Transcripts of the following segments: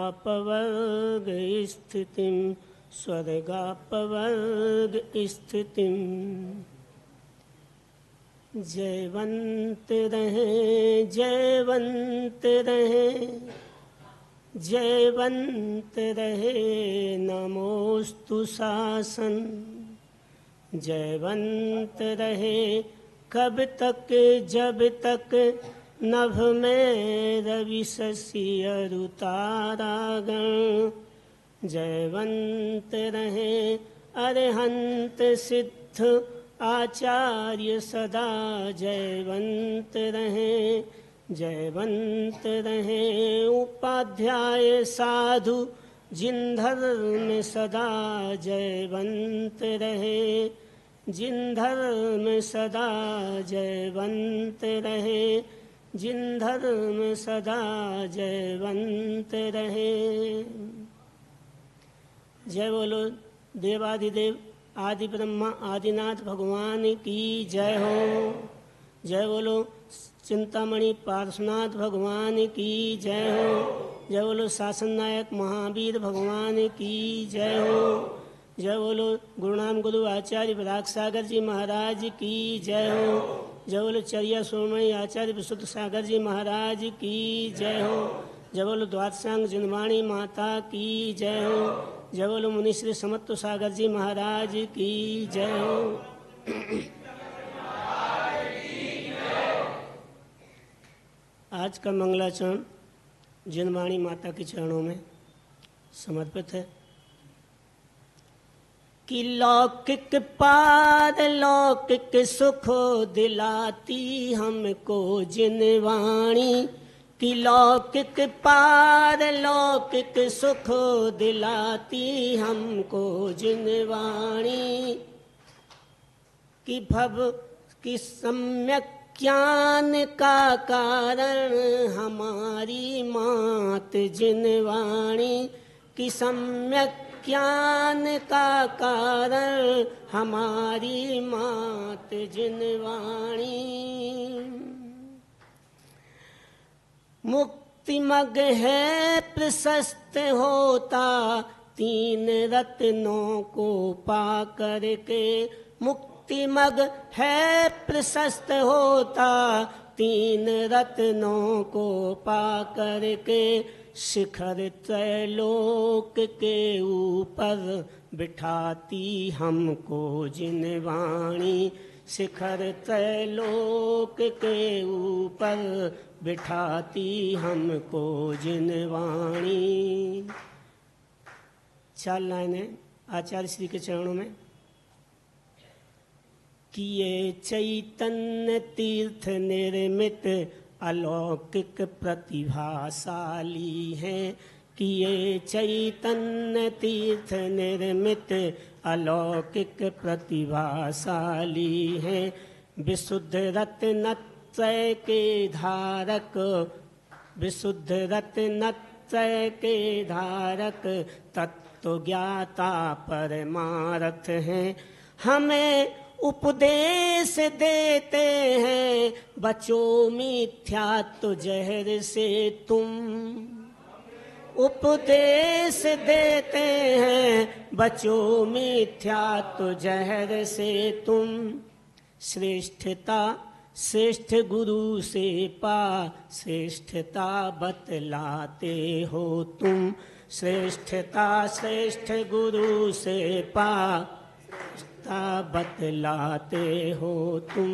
नरकापवर्ग स्थितिं स्वर्गापवर्ग स्थितिं जयवंत रहे जयवंत रहे जयवंत रहे नमोस्तु शासन जयवंत रहे कब तक जब तक नभ में रवि शशि अरु तारागण जयवंत रहे अरहंत सिद्ध आचार्य सदा जयवंत रहे जयवंत रहे उपाध्याय साधु जिन धर्म सदा जयवंत रहे जिन धर्म सदा जयवंत रहे जिन धर्म सदा जयवंत रहे। जय बोलो देवाधिदेव आदि ब्रह्मा आदिनाथ भगवान की जय हो। जय बोलो चिंतामणि पार्श्वनाथ भगवान की जय हो। जय बोलो शासन नायक महावीर भगवान की जय हो। जय बोलो गुरुनाम गुरु आचार्य विराग सागर जी महाराज की जय हो। जय बोलो चरिया सोमणी आचार्य विशुद्ध सागर जी महाराज की जय हो। जय बोलो द्वादशांग जिनवाणी माता की जय हो। जय बोलो मुनिश्री समत्व सागर जी महाराज की जय हो। आज का मंगलाचरण जिनवाणी माता के चरणों में समर्पित है कि लौकिक पारलौकिक सुख दिलाती हमको जिनवाणी कि लौकिक पारलौकिक सुख दिलाती हमको जिनवाणी कि भव कि सम्यक ज्ञान का कारण हमारी मात जिनवाणी कि सम्यक ज्ञान का कारण हमारी मात जिनवाणी मुक्तिमग है प्रशस्त होता तीन रत्नों को पा करके मुक्तिमग है प्रशस्त होता तीन रत्नों को पा करके शिखर त्रैलोक के ऊपर बिठाती हमको जिनवाणी शिखर त्रैलोक के ऊपर बिठाती हमको जिनवाणी। 4 लाइनें आचार्य श्री के चरणों में कि ये चैतन्य तीर्थ निर्मित अलौकिक प्रतिभाशाली हैं कि ये चैतन्य तीर्थ निर्मित अलौकिक प्रतिभाशाली हैं विशुद्ध रत्नत्रय के धारक विशुद्ध रत्नत्रय के धारक तत्व ज्ञाता परमार्थ हैं हमें उपदेश देते हैं बचो मिथ्यात्व जहर से तुम उपदेश देते हैं बचो मिथ्यात्व जहर से तुम श्रेष्ठता श्रेष्ठ गुरु से पा श्रेष्ठता बतलाते हो तुम श्रेष्ठता श्रेष्ठ गुरु से पा बतलाते हो तुम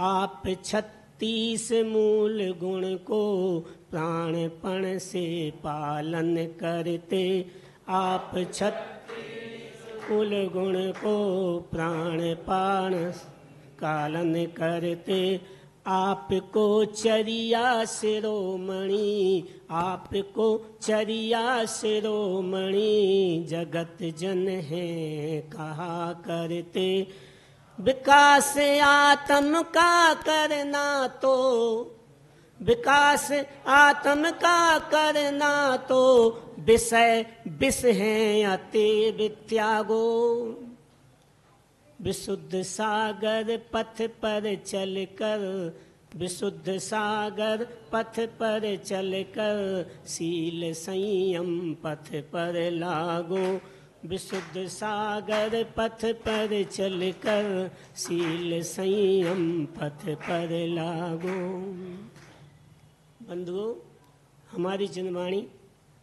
आप 36 मूल गुण को प्राणपण से पालन करते आप 36 मूल गुण को प्राणपण पालन करते आपको चरिया शिरोमणि आपको चरिया शिरोमणि जगत जन है कहा करते विकास आत्म का करना तो विकास आत्म का करना तो विषय विष हैं अति वित्यागो विशुद्ध सागर पथ पर चलकर विशुद्ध सागर पथ पर चलकर शील संयम पथ पर लागो। विशुद्ध सागर पथ पर चलकर शील संयम पथ पर लागो। बंधुओं, हमारी जनवाणी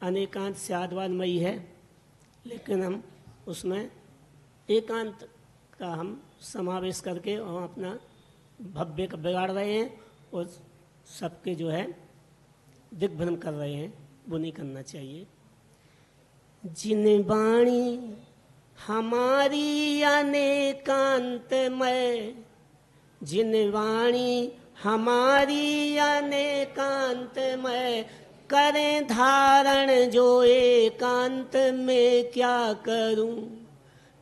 अनेकांत से आद्वादमयी है, लेकिन हम उसमें एकांत का हम समावेश करके और अपना भव्य का बिगाड़ रहे हैं और सबके जो है दिग्भ्रम कर रहे हैं। वो नहीं करना चाहिए। जिन वाणी हमारी अनेकांतमय, जिन वाणी हमारी अनेकांतमय, करें धारण जो एकांत में क्या करूं,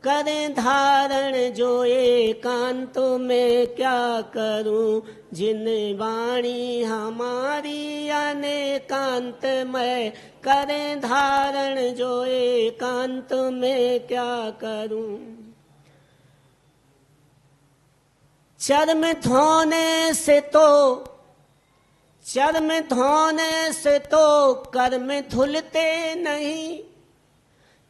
करें धारण जो एकांत में क्या करूं। जिन वाणी हमारी अनेकांतमय, करें धारण जो एकांत में क्या करूं। चर्म धोने से तो, चर्म धोने से तो कर्म धुलते नहीं,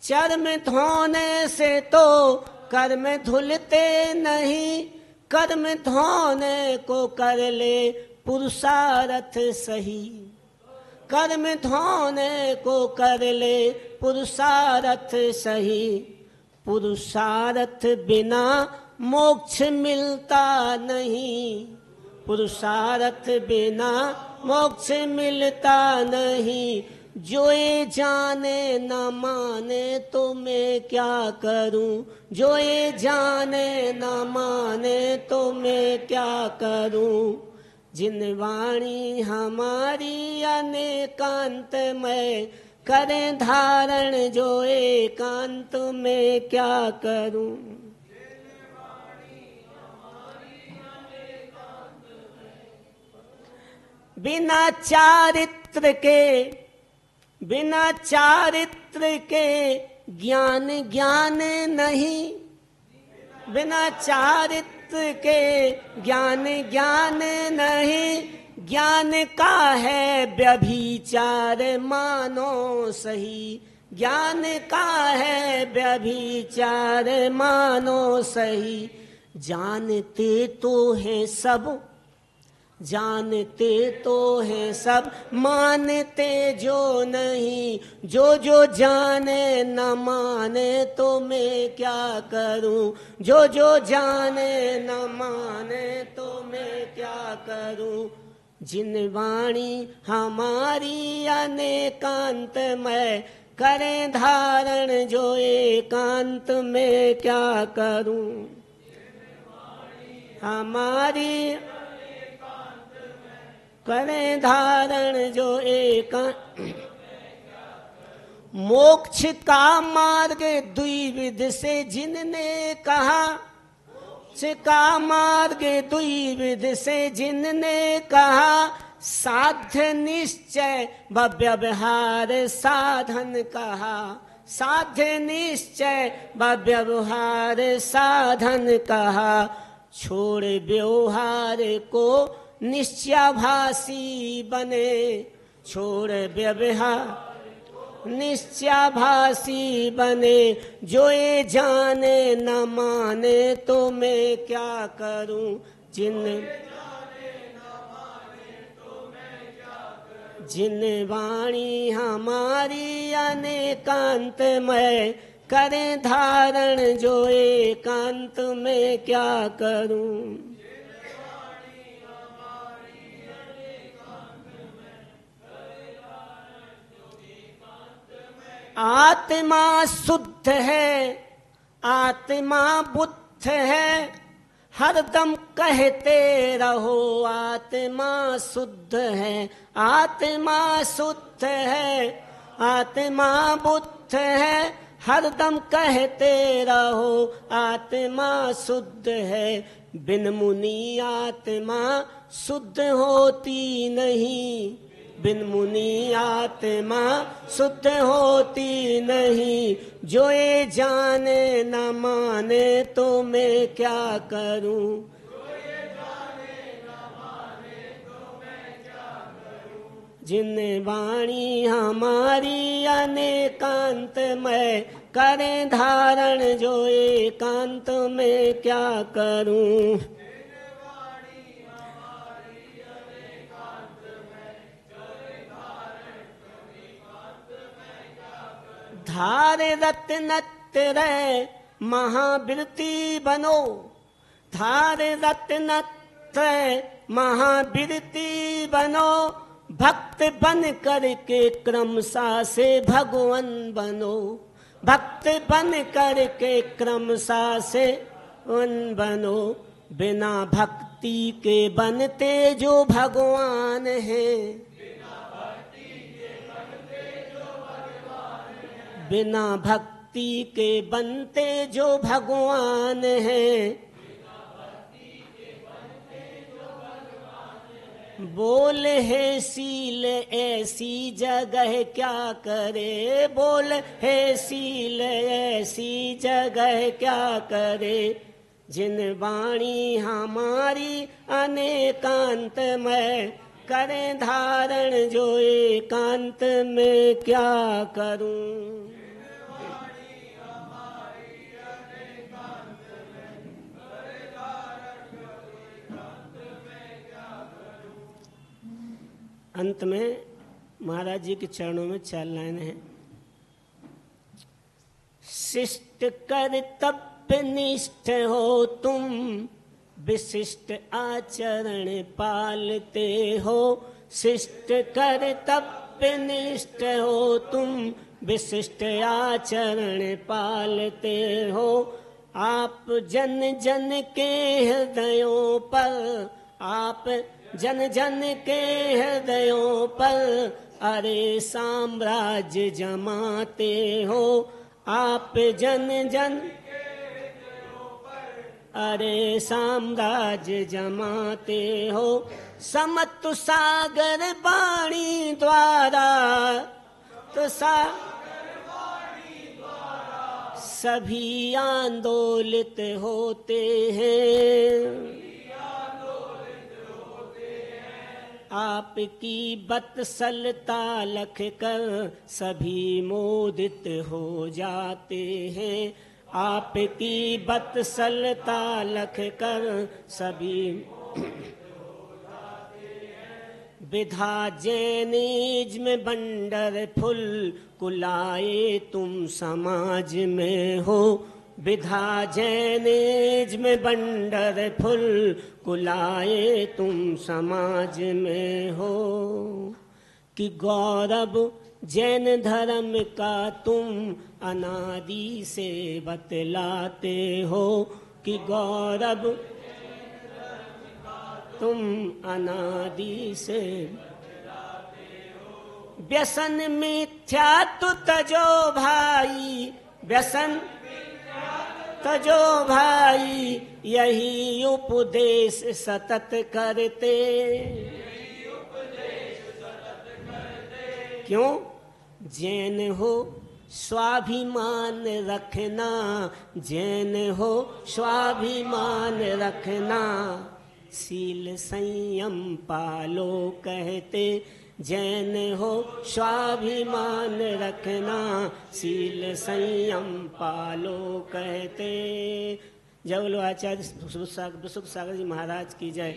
चर्म धोने से तो कर्म धुलते नहीं। कर्म धोने को कर ले पुरुषार्थ सही, कर्म धोने को कर ले पुरुषार्थ सही। पुरुषार्थ बिना मोक्ष मिलता नहीं, पुरुषार्थ बिना मोक्ष मिलता नहीं। जो ये जाने न माने तो मैं क्या करूं, जो ये जाने न माने तो मैं क्या करूं। जिन वाणी हमारी अनेकांतमय, करें धारण जो एकांत में क्या करूं। बिना चारित्र के, बिना चारित्र के ज्ञान ज्ञान नहीं, बिना चारित्र के ज्ञान ज्ञान नहीं। ज्ञान का है व्यभिचार मानो सही, ज्ञान का है व्यभिचार मानो सही। जानते तो हैं सब, जानते तो हैं सब, मानते जो नहीं। जो जो जाने न माने तो मैं क्या करूं, जो जो जाने न माने तो मैं क्या करूं। जिन वाणी हमारी अनेकांतमय, करें धारण जो एकांत में क्या करूं। हमारी करें धारण जो एकांत। मोक्ष का मार्ग द्विविध से जिनने कहा, मोक्ष का मार्ग द्विविध से जिनने कहा। साध्य निश्चय व व्यवहार साधन कहा, साध्य निश्चय व व्यवहार साधन कहा। छोड़ व्यवहार को निश्चयाभासी बने, छोड़ व्यवहार निश्चयाभासी बने। जो ये जाने न माने तो मैं क्या करूं। जिन वाणी हमारी अनेकांतमय, करें धारण जो एकांत में क्या करूं। आत्मा शुद्ध है, आत्मा बुद्ध है, हरदम कहते रहो आत्मा शुद्ध है। आत्मा शुद्ध है, आत्मा बुद्ध है, हरदम कहते रहो आत्मा शुद्ध है। बिन मुनि आत्मा शुद्ध होती नहीं, बिन मुनि आत्मा शुद्ध होती नहीं। जो ये जाने न माने तो मैं क्या करूं। जिन वाणी हमारी अनेकांत में करें धारण जो एकांत में क्या करूं। धार रत्नत्र महाबीरती बनो, धार रत्नत्र महाबीरती बनो, भक्त बन करके क्रमशः से भगवान बनो, भक्त बन करके क्रमशः से भगवान बनो। बिना भक्ति के बनते जो भगवान हैं, बिना भक्ति के बनते जो भगवान हैं, बोल है सील ऐसी जगह क्या करे, बोल है सील ऐसी जगह क्या करे। जिन वाणी हमारी अनेकांत में करें धारण जो एकांत में क्या करूं। अंत में महाराज जी के चरणों में 4 लाइन है। शिष्ट कर्तव्य निष्ठ हो तुम, विशिष्ट आचरण पालते हो। शिष्ट कर्तव्य निष्ठ हो तुम, विशिष्ट आचरण पालते हो। आप जन जन के हृदयों पर, आप जन जन के हृदयों पर अरे साम्राज्य जमाते हो। आप जन जन अरे साम्राज्य जमाते हो। समत्व सागर वाणी द्वारा, तो सभी आंदोलित होते हैं। आपकी बत्सलता लख कर सभी मोदित हो जाते हैं। आपकी बत्सलता लख कर सभी विधा जैनिज में बंडर फुल कुलाए तुम समाज में हो। विधा जैनिज में बंडर फुल कुलाए तुम समाज में हो। कि गौरव जैन धर्म का तुम अनादि से बतलाते हो। कि गौरव तुम अनादि से व्यसन मिथ्या तु तजो भाई, व्यसन तजो भाई यही उपदेश सतत करते। क्यों? जैन हो स्वाभिमान रखना, जैन हो स्वाभिमान रखना। शील संयम पालो कहते, जैन हो स्वाभिमान रखना। शील संयम पालो कहते। जय बोलो आचार्य सुख सागर जी महाराज की जय।